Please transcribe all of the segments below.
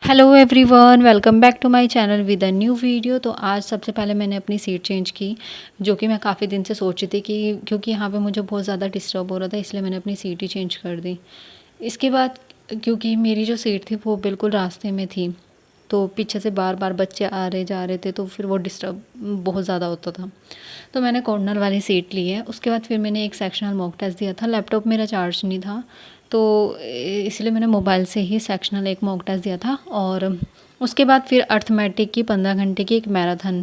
Hello everyone, welcome back to my channel with a new video. तो आज सबसे पहले मैंने अपनी सीट चेंज की, जो कि मैं काफ़ी दिन से सोच रही थी कि क्योंकि यहाँ पे मुझे बहुत ज़्यादा डिस्टर्ब हो रहा था, इसलिए मैंने अपनी सीट ही चेंज कर दी। इसके बाद क्योंकि मेरी जो सीट थी वो बिल्कुल रास्ते में थी, तो पीछे से बार बार बच्चे आ रहे जा रहे थे, तो फिर वो डिस्टर्ब बहुत ज़्यादा होता था। तो मैंने कॉर्नर वाली सीट ली है। उसके बाद फिर मैंने एक सेक्शनल मॉक टेस्ट दिया था। लैपटॉप मेरा चार्ज नहीं था, तो इसलिए मैंने मोबाइल से ही सेक्शनल एक मॉक टेस्ट दिया था। और उसके बाद फिर अर्थमेटिक की 15 घंटे की एक मैराथन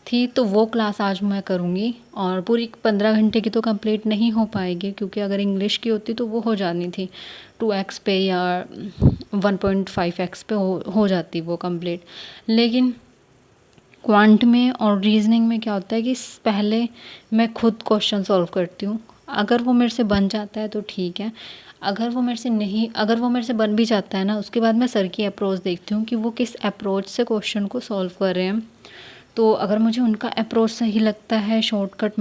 थी, तो वो क्लास आज मैं करूँगी। और पूरी 15 घंटे की तो कंप्लीट नहीं हो पाएगी, क्योंकि अगर इंग्लिश की होती तो वो हो जानी थी 2x पे या 1.5x पे हो जाती वो कंप्लीट। लेकिन क्वांट में और रीजनिंग में क्या होता है कि पहले मैं खुद क्वेश्चन सॉल्व करती हूँ। अगर वो मेरे से बन जाता है तो ठीक है, अगर वो मेरे से बन भी जाता है ना, उसके बाद मैं सर की अप्रोच देखती हूँ कि वो किस अप्रोच से क्वेश्चन को सॉल्व कर रहे हैं। तो अगर मुझे उनका अप्रोच सही लगता है, शॉर्टकट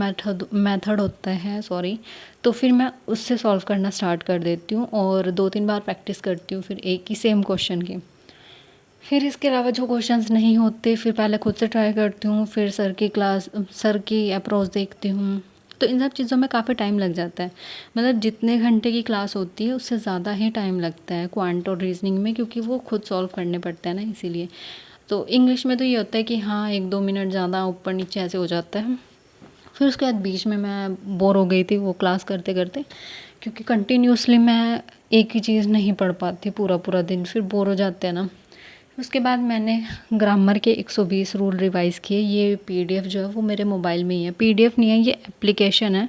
मेथड होता है सॉरी, तो फिर मैं उससे सॉल्व करना स्टार्ट कर देती हूँ और 2-3 बार प्रैक्टिस करती हूँ फिर एक ही सेम क्वेश्चन की। फिर इसके अलावा जो क्वेश्चंस नहीं होते, फिर पहले खुद से ट्राई करती हूँ, फिर सर की अप्रोच देखती हूँ। तो इन सब चीज़ों में काफ़ी टाइम लग जाता है। मतलब जितने घंटे की क्लास होती है उससे ज़्यादा ही टाइम लगता है क्वांट और रीजनिंग में, क्योंकि वो खुद सॉल्व करने पड़ते हैं ना, इसीलिए। तो इंग्लिश में तो ये होता है कि हाँ 1-2 मिनट ज़्यादा ऊपर नीचे ऐसे हो जाता है। फिर उसके बाद बीच में मैं बोर हो गई थी वो क्लास करते करते, क्योंकि कंटिन्यूसली मैं एक ही चीज़ नहीं पढ़ पाती पूरा पूरा दिन, फिर बोर हो जाते हैं ना। उसके बाद मैंने ग्रामर के 120 रूल रिवाइज़ किए। ये पीडीएफ जो है वो मेरे मोबाइल में ही है, पीडीएफ नहीं है, ये एप्लीकेशन है।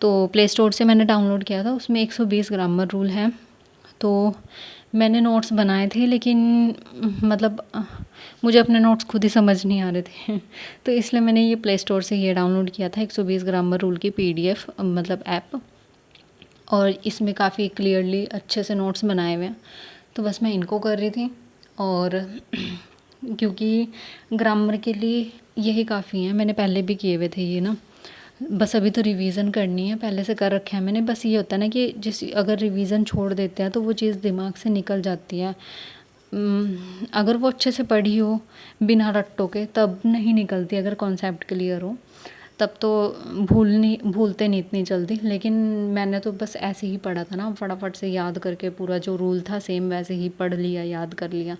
तो प्ले स्टोर से मैंने डाउनलोड किया था, उसमें 120 ग्रामर रूल हैं। तो मैंने नोट्स बनाए थे, लेकिन मतलब मुझे अपने नोट्स खुद ही समझ नहीं आ रहे थे तो इसलिए मैंने ये प्ले स्टोर से ये डाउनलोड किया था 120 ग्रामर रूल की पीडीएफ, मतलब ऐप। और इसमें काफ़ी क्लियरली अच्छे से नोट्स बनाए हुए हैं, तो बस मैं इनको कर रही थी। और क्योंकि ग्रामर के लिए यही काफ़ी है, मैंने पहले भी किए हुए थे ये ना, बस अभी तो रिवीजन करनी है, पहले से कर रखे हैं मैंने। बस ये होता है ना कि अगर रिवीजन छोड़ देते हैं तो वो चीज़ दिमाग से निकल जाती है। अगर वो अच्छे से पढ़ी हो बिना रट्टों के तब नहीं निकलती, अगर कॉन्सेप्ट क्लियर हो तब तो भूलते नहीं इतनी जल्दी। लेकिन मैंने तो बस ऐसे ही पढ़ा था ना, फटाफट से याद करके पूरा जो रूल था सेम वैसे ही पढ़ लिया, याद कर लिया।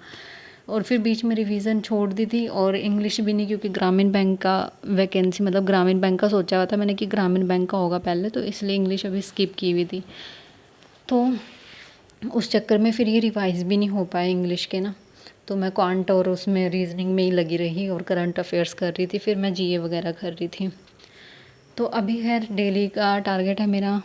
और फिर बीच में रिवीजन छोड़ दी थी। और इंग्लिश भी नहीं, क्योंकि ग्रामीण बैंक का वैकेंसी, मतलब ग्रामीण बैंक का सोचा हुआ था मैंने कि ग्रामीण बैंक का होगा पहले, तो इसलिए इंग्लिश अभी स्किप की हुई थी। तो उस चक्कर में फिर ये रिवाइज़ भी नहीं हो पाए इंग्लिश के ना, तो मैं क्वांट और उसमें रीजनिंग में ही लगी रही और करंट अफेयर्स कर रही थी, फिर मैं जीए वगैरह कर रही थी। तो अभी खैर डेली का टारगेट है मेरा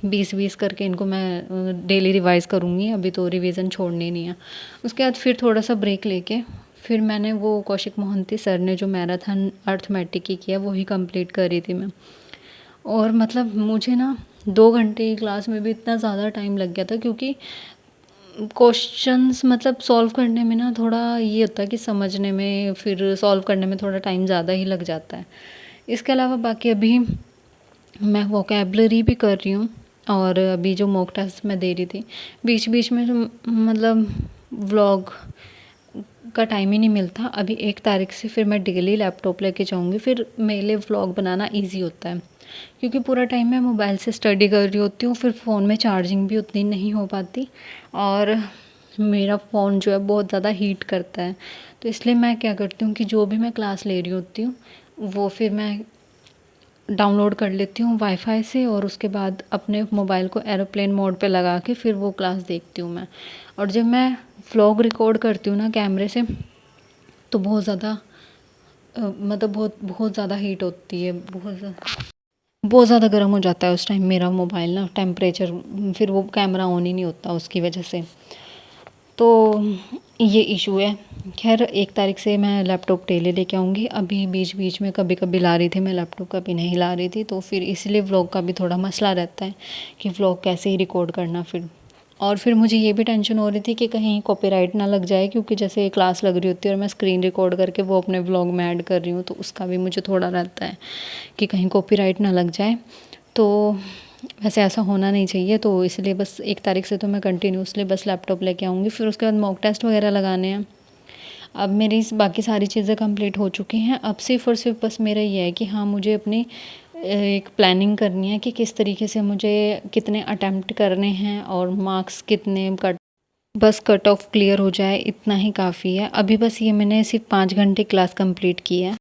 20-20 करके, इनको मैं डेली रिवाइज़ करूँगी, अभी तो रिवीजन छोड़नी नहीं है। उसके बाद फिर थोड़ा सा ब्रेक लेके फिर मैंने वो कौशिक मोहंती सर ने जो मैराथन अर्थमेटिक की किया वही कंप्लीट कर रही थी मैं। और मतलब मुझे ना 2 घंटे की क्लास में भी इतना ज़्यादा टाइम लग गया था, क्योंकि क्वेश्चंस मतलब सॉल्व करने में ना थोड़ा ये होता है कि समझने में, फिर सॉल्व करने में थोड़ा टाइम ज़्यादा ही लग जाता है। इसके अलावा बाकी अभी मैं वोकेबलरी भी कर रही हूँ। और अभी जो मॉक टेस्ट मैं दे रही थी, बीच बीच में जो मतलब व्लॉग का टाइम ही नहीं मिलता। अभी 1 तारीख से फिर मैं डेली लैपटॉप लेके जाऊँगी, फिर मेरे लिए व्लॉग बनाना ईजी होता है, क्योंकि पूरा टाइम मैं मोबाइल से स्टडी कर रही होती हूँ, फिर फ़ोन में चार्जिंग भी उतनी नहीं हो पाती और मेरा फ़ोन जो है बहुत ज़्यादा हीट करता है। तो इसलिए मैं क्या करती हूँ कि जो भी मैं क्लास ले रही होती हूँ वो फिर मैं डाउनलोड कर लेती हूँ वाईफ़ाई से, और उसके बाद अपने मोबाइल को एरोप्लेन मोड पे लगा के फिर वो क्लास देखती हूँ मैं। और जब मैं व्लॉग रिकॉर्ड करती हूँ ना कैमरे से, तो बहुत ज़्यादा मतलब बहुत बहुत ज़्यादा हीट होती है, बहुत ज़्यादा गर्म हो जाता है उस टाइम मेरा मोबाइल ना, टेम्परेचर, फिर वो कैमरा ऑन ही नहीं होता उसकी वजह से। तो ये इशू है। खैर 1 तारीख से मैं लैपटॉप डेली लेके आऊँगी। अभी बीच बीच में कभी कभी ला रही थी मैं लैपटॉप, कभी नहीं ला रही थी, तो फिर इसलिए व्लॉग का भी थोड़ा मसला रहता है कि व्लॉग कैसे ही रिकॉर्ड करना फिर। और फिर मुझे ये भी टेंशन हो रही थी कि कहीं कॉपीराइट ना लग जाए, क्योंकि जैसे क्लास लग रही होती है और मैं स्क्रीन रिकॉर्ड करके वो अपने व्लॉग में ऐड कर रही हूँ, तो उसका भी मुझे थोड़ा रहता है कि कहीं कॉपीराइट ना लग जाए। तो वैसे ऐसा होना नहीं चाहिए, तो इसलिए बस 1 तारीख से तो मैं कंटिन्यूअसली बस लैपटॉप लेके आऊँगी। फिर उसके बाद मॉक टेस्ट वगैरह लगाने हैं। अब मेरी बाकी सारी चीज़ें कंप्लीट हो चुकी हैं। अब सिर्फ़ और सिर्फ़ बस मेरा ये है कि हाँ, मुझे अपनी एक प्लानिंग करनी है कि किस तरीके से मुझे कितने अटेम्प्ट करने हैं और मार्क्स कितने कट ऑफ क्लियर हो जाए, इतना ही काफ़ी है। अभी बस ये मैंने सिर्फ़ 5 घंटे क्लास कंप्लीट की है।